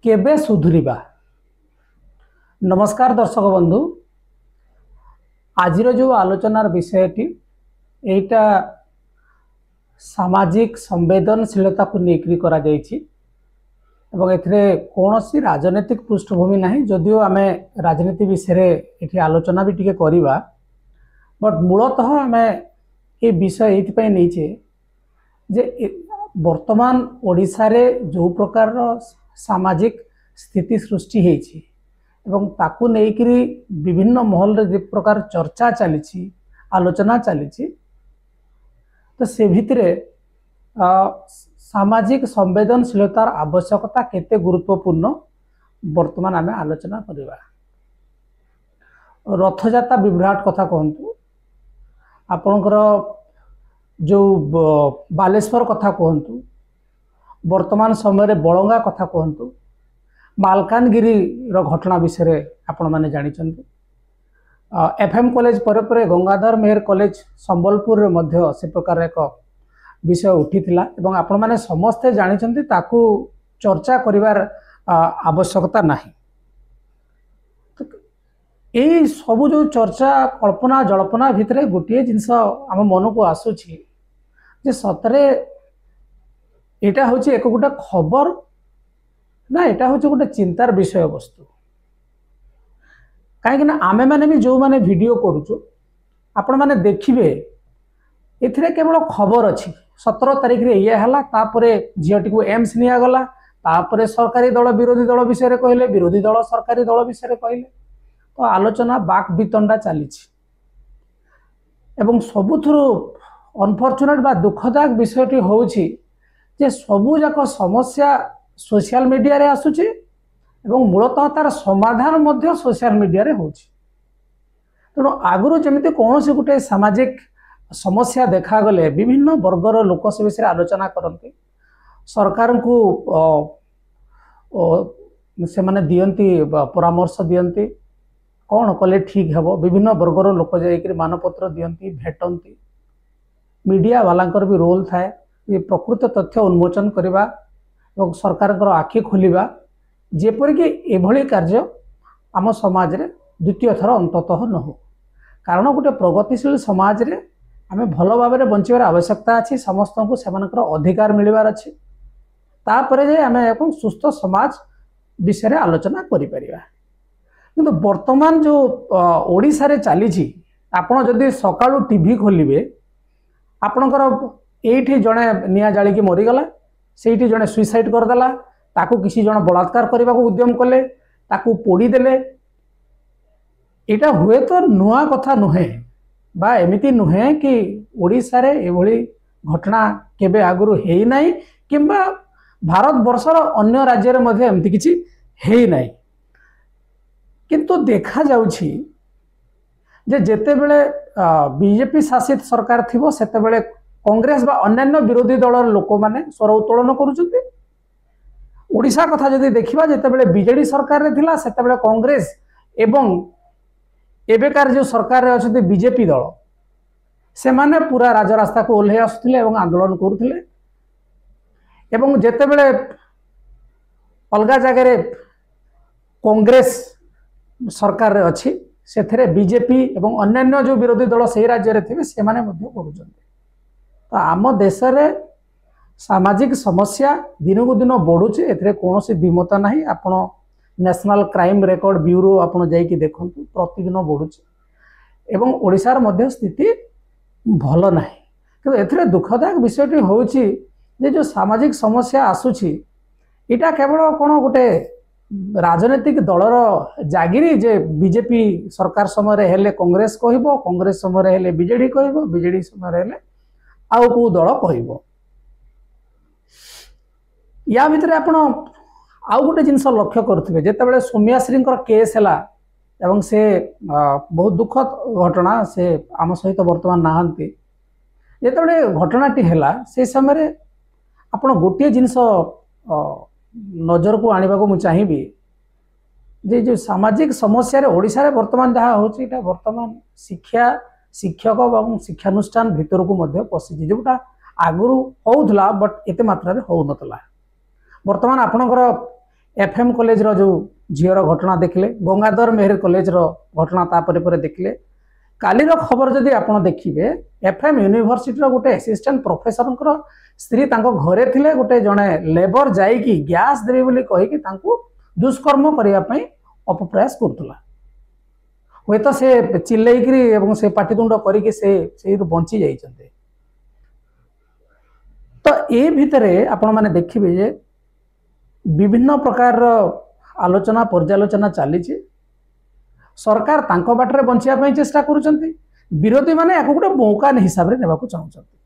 केबे सुधुरिबा। नमस्कार दर्शक बंधु, आज जो आलोचनार विषयटी एटा सामाजिक संवेदनशीलता को लेकर करा जायछि एवं एथिरे कौनसी राजनीतिक पृष्ठभूमि नहीं। जदियो आमे राजनीति विषय एठी आलोचना भी टिके करिबा, बट मूलतः आमे ए विषय एथिपय नैचे जे वर्तमान ओडिशा रे जो प्रकार सामाजिक स्थिति सृष्टि हेछि एवं ताकू नेइकरी विभिन्न महल रे जे प्रकार चर्चा चली आलोचना चली, तो से भितरे सामाजिक संवेदनशीलतार आवश्यकता केते गुरुत्वपूर्ण वर्तमान आमे आलोचना करिबा। रथयात्रा विभ्राट कथा कहतु, आपणकर जो बालेश्वर कथा कहतु, वर्तमान समय बलंगा कथा कहतु, मालकानगिरी रो घटना विषय आपण माने जानी चंदी। एफएम कॉलेज पर गंगाधर मेहर कॉलेज संबलपुर रे मध्य से प्रकार एक विषय उठीथिला एवं आपण माने समस्ते जानी चंदी, ताकू चर्चा करिवार आवश्यकता नाही। ए सब जो चर्चा कल्पना जल्पना भितरे गोटे जिनस आम मन को आसुछि जे सतरे एटा होछि एक गोटे खबर ना, एटा होछि गोटे चिंतार विषय वस्तु। कहीं आमे माने भी जो माने वीडियो करूछु आपण माने देखिबे एथिरे केवल खबर अछि 17 तारिख रे ये हला, तापरे झियटी को एम्स निया गला, तापरे सरकारी दल विरोधी दल विषय रे कहले, विरोधी दल सरकारी दल विषय रे कहले, तो आलोचना बाक वितंडा चलीछि। एवं सबुथुरु अनफॉर्चुनेट बा दुखदायक विषयटी होछि जे सबु जाक समस्या सोशल मीडिया रे आसुछि एवं मूलतः तार समाधान मध्य सोशल मीडिया रे होछि। तेणु आगुरु जमिति कौन गोटे सामाजिक समस्या देखा गले विभिन्न वर्गर लोक से विषय आलोचना करते, सरकार को से माने दियंती परामर्श दियंती कौन कले ठीक हेबो, विभिन्न वर्गर लोक जाइकरी मानपत्र दियंती भेटंती। मीडिया वालांकर भी रोल थाए ये प्रकृत तथ्य उन्मोचन करवा और सरकार आखि खोलिबा, जेपरिक एभली कार्य आम समाज रे द्वितीय थर अंततः न हो। कारण गोटे प्रगतिशील समाज रे आमे भल भाव में बंचार आवश्यकता अच्छी, समस्त को सेमानकर अधिकार मिलबार अच्छी, तापरे जे आमे एक सुस्थ समाज विषय रे आलोचना करि परिबा। किंतु वर्तमान जो ओडिशा रे चली, आपण जदि सकाळू टीवी खोलिबे आपणकर एठी जणे निया जाली की मरीगला, सेठी जणे सुइसाइड करदेला, ताकू किसी जण बलात्कार करने को उद्यम कले, ताकू पोड़ी देले। एटा हुए तो नुआ कथा नुहे बा एमिति नुहे कि ओडिशा रे एभली घटना केबे आगुरु हेई नाही, किंबा भारत वर्षर अन्य राज्य रे मध्ये एमिति किछि हेई नाही। किंतु देखा जाउछि जे जेते बेले बीजेपी शासित सरकार थिबो सेते बेले कांग्रेस बा अन्य विरोधी दलर लोक माने स्वर उत्तोलन करूछन्ते। ओडिशा कथा जदि देखिबा, जेते बेले बीजेडी सरकार रे थिला सेते बेले कांग्रेस एवं एबेकार जो सरकार रे अछते बीजेपी दल से माने पूरा राजरास्ता को ओल्हे आसुथिले एवं आंदोलन करूथिले। एवं जेते बेले अलगा जगह रे कांग्रेस सरकार रे अछि सेथरे बीजेपी एवं अन्य जो विरोधी दल से राज्य रे थिबे से माने मध्य करूछन्ते। तो आम देश रे सामाजिक समस्या दिन को दिन बढ़ुचे, एथरे कौन द्विमत नाही। आपण नेशनल क्राइम रिकॉर्ड ब्यूरो आपण जाइकी देखंतु, प्रतिदिन बढ़ुचे एवं ओडिशार मध्य स्थिति भल नाही। कि एथरे दुखदायक विषयटी होउची जे जो सामाजिक समस्या आसुची इटा केवल कौन गोटे राजनीतिक दलर जागिरी जे बीजेपी सरकार समय हेले कांग्रेस कहबो, कांग्रेस समय हेले बीजेडी कहबो, बीजेडी समय हेले आउ को दल कहबो। या भितर आपण आउ गोटे जिनस लक्ष्य करुथिबे, जेतेबेले सौम्याश्री केस हैला एवं से बहुत दुखद घटना, से आम सहित वर्तमान नहांती, जेतेबेले घटनाटी हैला से समय आपण गोटे जिनस नजर को आनिबा को मु चाहिबी जे जो सामाजिक समस्या रे ओडिशा रे वर्तमान जहा होची एटा वर्तमान शिक्षा शिक्षक और शिक्षानुष्ठान भितर को मध्य पशिଛି, जोटा आगुरु होउथला बट एते मात्रा रे होउ नतला। वर्तमान आपणकर एफएम कॉलेज रो जो झीर घटना देखले, गंगाधर मेहर कॉलेज रो घटना तापर पर देखले, कालीर खबर जदि आपण देखिए एफएम यूनिवर्सिटी रो गोटे असिस्टेंट प्रोफेसर स्त्री तांको घरे थिले, गोटे जने लेबर जाइकी गैस देबे बोली कहि कि तांको दुष्कर्म करिया पई अपप्रयास करतला। हुए तो से चिल्लैकरी एवं से पाटितुंड करिके से बंची जाइछन्ते। तो ए भितरे आपण माने देखिबे जे विभिन्न प्रकार आलोचना पर्यालोचना चली। सरकार तांको बाटरे बंचिया पई चेष्टा करूछन्ती, विरोधी माने याको गोटे मौका हिसाब रे नेबाकू चाहुछन्ती।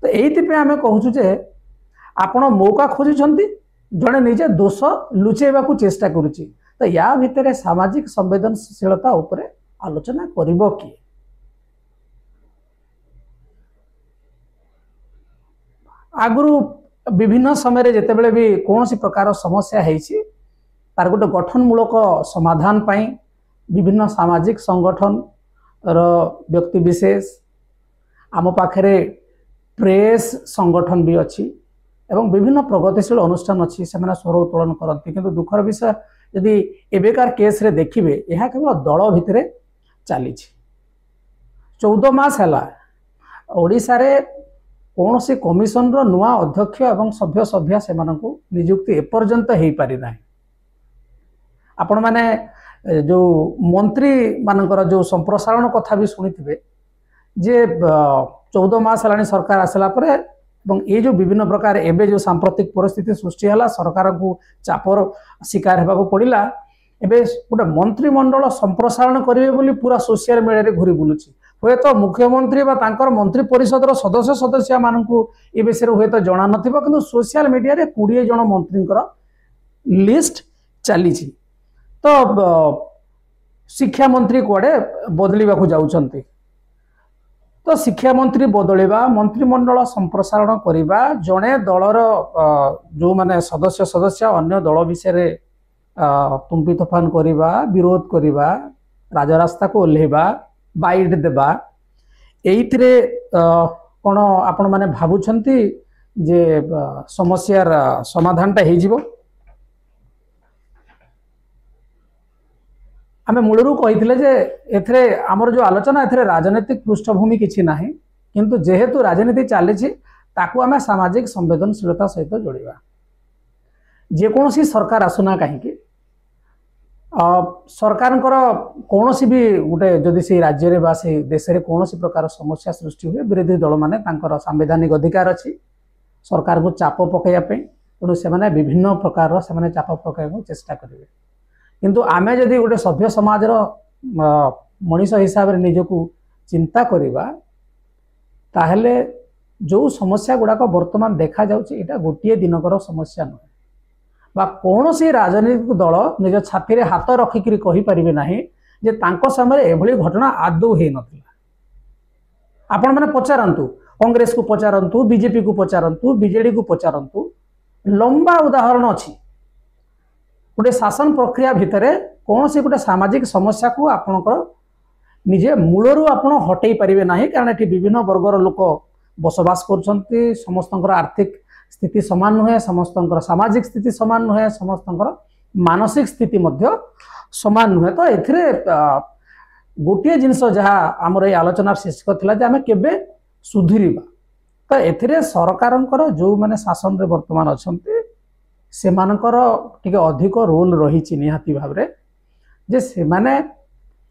तो एइति पे आमे कहूछु जे आपण मौका खोजुछन्ती, जणे निजे दोष लुचेबाकू चेष्टा करूछि। तो या भितरे सामाजिक संवेदनशीलता उपरे आलोचना करिबो कि? आगुरु विभिन्न समय जेतेबेले भी कौन सी प्रकार समस्या है तार गोटे गठनमूलक समाधान पाई विभिन्न सामाजिक संगठन व्यक्ति विशेष आम पाखे प्रेस संगठन भी अच्छी एवं विभिन्न प्रगतिशील अनुष्ठान अच्छी से स्वर उत्तोलन करती। किंतु दुखर विषय यदि एबेकार केस रे देखिए यह केवल दल भितर चली 14 मास है ओडिशा रे कौन सी कमिशन रो नुआ अध्यक्ष एवं सभ्य सभ्या से नियुक्ति एपर्यंत हो पारि ना। आपण माने जो मंत्री मानकर जो संप्रसारण कथा भी शुणी जे 14 मास है सरकार आसला परे ये जो विभिन्न प्रकार एवं जो सांप्रतिक परिस्थिति सृष्टि है सरकार को चापर शिकार होगा पड़ा। एवं गोटे मंत्रिमंडल संप्रसारण करेंगे बोली पूरा सोशल मीडिया घूरी बुलूची। हुए तो मुख्यमंत्री बा तांकर मंत्री परिषद सदस्य सदस्य मानू ये विषय हुए तो जना न कि सोशल मीडिया रे 20 जन मंत्री लिस्ट चली। तो शिक्षा मंत्री कुआडे बदलिबा को जाउछन्ती। तो शिक्षा मंत्री बदलिबा मंत्रिमंडल संप्रसारण करिबा जड़े दलर जो माने सदस्य सदस्य अन्य दल विषय तुम्पी तोफान करिबा विरोध करिबा राजरास्ता को ओल्हेबा बाइट देबा एइथिरे कोन आपण माने भाबुछन्ती जे समस्यार समाधानटा हे जिवो। आमे मूलरू कहिथिले जे एथरे हमर जो आलोचना एथरे राजनीतिक पृष्ठभूमि किछि नाही, किंतु जेहेतु राजनीति चली ताकू आमे सामाजिक संवेदनशीलता सहित जोड़िबा। जेकोसी सरकार आसुना कहीं सरकार कौन भी गोटे जदि से राज्य रे बा से देश रे कौन सी प्रकार समस्या सृष्टि हुए विरोधी दल माने तांकर संवैधानिक अधिकार अच्छी सरकार को चाप पकड़ाई तेणु से विभिन्न प्रकार से चाप पकड़ चेष्टा करेंगे। किंतु आमे जदि गोटे सभ्य समाज मनीष हिसाब से निजक चिंता करवा ताहले जो समस्या गुड़ाक बर्तमान देखा जाउछि गोटे दिनकर समस्या नुहे बा कौन सी राजनीतिक दल निज छाती रे हाथ रखिकी कहि परिबे नाही जे तांको समय एभली घटना आदौ हे नथिला। आपण माने पचारंतु कांग्रेस को पचारंतु बीजेपी को पचारंतु बीजेडी को पचारंतु लंबा उदाहरण अछि। गोटे शासन प्रक्रिया भितरे कौन सी गोटे सामाजिक समस्या को आपणकर निजे मूलरू आपण हटई पारिबे नाही, कारण एठी विभिन्न वर्गर लोक बसवास करछन्ती। समस्तंकर आर्थिक स्थिति समान नुहे, समस्तंकर सामाजिक स्थिति समान नुहे, समस्तंकर मानसिक स्थिति मध्य समान नुहे। तो एथिरे गोटे जिनस जहाँ आमर ये आलोचनार शीर्षक थिला जे आमे केबे सुधुरिबा। तो एथिरे सरकारंकर जो माने शासन रे वर्तमान अछन्ती से मानकर टिके अधिक रोल रही निहाती भाव रे जे से माने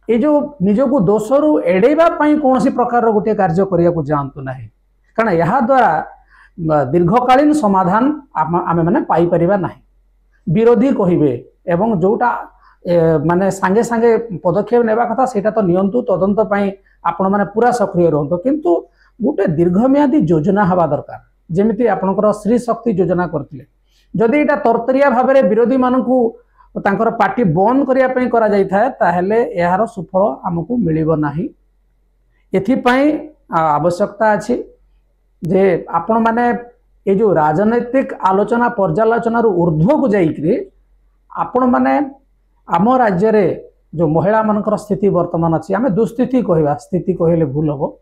ये जो निजको दोषरू एड़ेबा पई कौन सी प्रकार गोटे कार्य करिया को जानतु नाही, कारण यहा द्वारा दीर्घकालीन समाधान आमे माने पाई परिबा नाही। विरोधी कहिबे एवं जोटा माने सांगे सांगे पदक्षेप नेबा कथा सेटा तो नियंतु तदंत पई आपण माने पूरा सक्रिय रहंतो, किंतु गोटे दीर्घम्यादी योजना हवा दरकार। जेमिति आपनकर श्री शक्ति योजना करथिले, जदि एटा तरतरिया भाव में विरोधी मानकू तांकर पार्टी बंद करिया पई करा जाय थाए ताहेले एहार सुफल हमकू मिलिबो नाही। एथिपई आवश्यकता अछि जे आपण माने ये जो राजनैतिक आलोचना पर्यालोचनार ऊर्ध्व को जाइकरी आपण माने आम राज्य रे जो महिला मानकर स्थिति वर्तमान अच्छी आम दुस्थिति कहवा, स्थिति कहले भूल हम,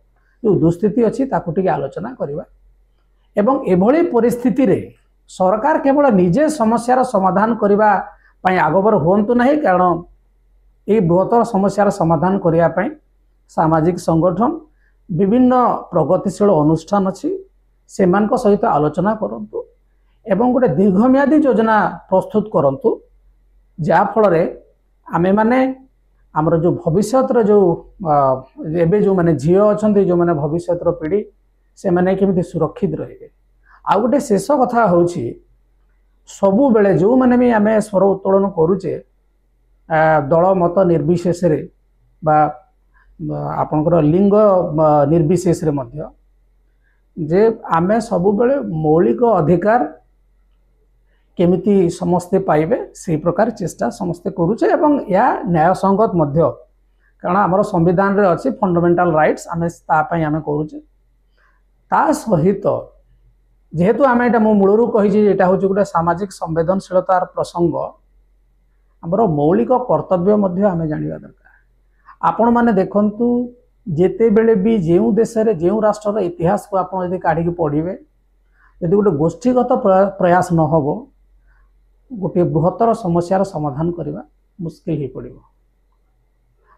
जो दुस्थिति अच्छी ताकू टिके आलोचना करवा। एवं एभली परिस्थिति रे सरकार केवल निजे समस्यार समाधान करवा ପାଇଁ ଆଗଭର ହୁଅନ୍ତୁ ନାହିଁ, କାରଣ এই বৃহত্তর সমস্যার সমাধান করা সামাজিক সংগঠন বিভিন্ন প্রগতিশীল অনুষ্ঠান অছি সেମାନଙ୍କ সহিত আলোচনা করন্তু এবং গোটে দীর্ঘমেয়াদী যোজনা প্রস্তুত করন্তু যা ফଳରେ ଆମେ ମାନେ ଆମର जो ଭବିଷ୍ୟତର जो ଏବେ ଯେଉଁମାନେ ଝିଅ ଅଛନ୍ତି ଯେଉଁମାନେ ଭବିଷ୍ୟତର ପିଢ଼ି ସେମାନେ କେମିତି ସୁରକ୍ଷିତ ରହିବେ। ଆଉ ଗୋଟେ ଶେଷ କଥା ହେଉଛି ସବୁବେଳେ ଯେଉଁମାନେ ବି ଆମେ ସ୍ୱର ଉତ୍ତୋଳନ କରୁଛେ ଦଳ ମତ ନିର୍ବିଶେଷରେ বা ଆପଣଙ୍କର ଲିଙ୍ଗ ନିର୍ବିଶେଷରେ ମଧ୍ୟ ଯେ ଆମେ ସବୁବେଳେ ମୌଳିକ ଅଧିକାର କେମିତି ସମସ୍ତେ ପାଇବେ ସେହି ପ୍ରକାର ଚେଷ୍ଟା ସମସ୍ତେ କରୁଛେ ଏବଂ ଏହା ନ୍ୟାୟସଙ୍ଗତ ମଧ୍ୟ, କାରଣ ଆମର ସମ୍ବିଧାନରେ ଅଛି ଫଣ୍ଡାମେଣ୍ଟାଲ ରାଇଟ୍ସ, ଆମେ ତା ପାଇଁ ଆମେ କରୁଛେ। ତା ସହିତ ଯେହେତୁ ଆମେ ଏଇଟା ମୁଁ ମୂଳରୁ କହିଛି ଏଇଟା ହେଉଛି ଗୋଟେ ସାମାଜିକ ସମ୍ବେଦନଶୀଳତାର ପ୍ରସଙ୍ଗ, ଆମର ମୌଳିକ କର୍ତ୍ତବ୍ୟ ମଧ୍ୟ ଆମେ ଜାଣିବା ଦରକାର। ଆପଣମାନେ ଦେଖନ୍ତୁ ଯେତେବେଳେ ବି ଯେଉଁ ଦେଶରେ ଯେଉଁ ରାଷ୍ଟ୍ରର ଇତିହାସକୁ ଆପଣ ଯଦି କାଢ଼ିକି ପଢ଼ିବେ, ଯଦି ଗୋଟେ ଗୋଷ୍ଠୀଗତ ପ୍ରୟାସ ନ ହେବ ଗୋଟିଏ ବୃହତ୍ତର ସମସ୍ୟାର ସମାଧାନ କରିବା ମୁସ୍କିଲ ହୋଇପଡ଼ିବ।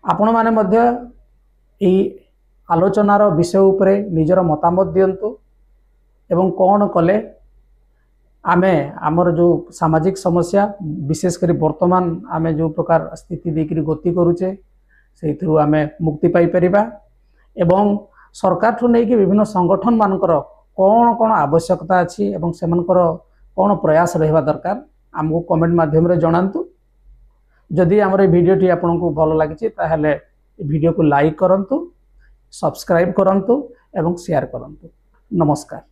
ଆପଣମାନେ ମଧ୍ୟ ଏହି ଆଲୋଚନାର ବିଷୟ ଉପରେ ନିଜର ମତାମତ ଦିଅନ୍ତୁ ଏବଂ କ'ଣ କଲେ ଆମେ ଆମର ଯେଉଁ ସାମାଜିକ ସମସ୍ୟା ବିଶେଷ କରି ବର୍ତ୍ତମାନ ଆମେ ଯେଉଁ ପ୍ରକାର ସ୍ଥିତି ଦେଇକରି ଗତି କରୁଛେ ସେଇଥିରୁ ଆମେ ମୁକ୍ତି ପାଇପାରିବା ଏବଂ ସରକାରଠୁ ନେଇକି ବିଭିନ୍ନ ସଂଗଠନ ମାନଙ୍କର କ'ଣ କ'ଣ ଆବଶ୍ୟକତା ଅଛି ଏବଂ ସେମାନଙ୍କର କ'ଣ ପ୍ରୟାସ ରହିବା ଦରକାର ଆମକୁ କମେଣ୍ଟ ମାଧ୍ୟମରେ ଜଣାନ୍ତୁ। ଯଦି ଆମର এই ଭିଡ଼ିଓଟି ଆପଣଙ୍କୁ ଭଲ ଲାଗିଛି ତାହେଲେ এই ଭିଡ଼ିଓକୁ ଲାଇକ୍ କରନ୍ତୁ, ସବସ୍କ୍ରାଇବ୍ କରନ୍ତୁ ଏବଂ ସେୟାର କରନ୍ତୁ। ନମସ୍କାର।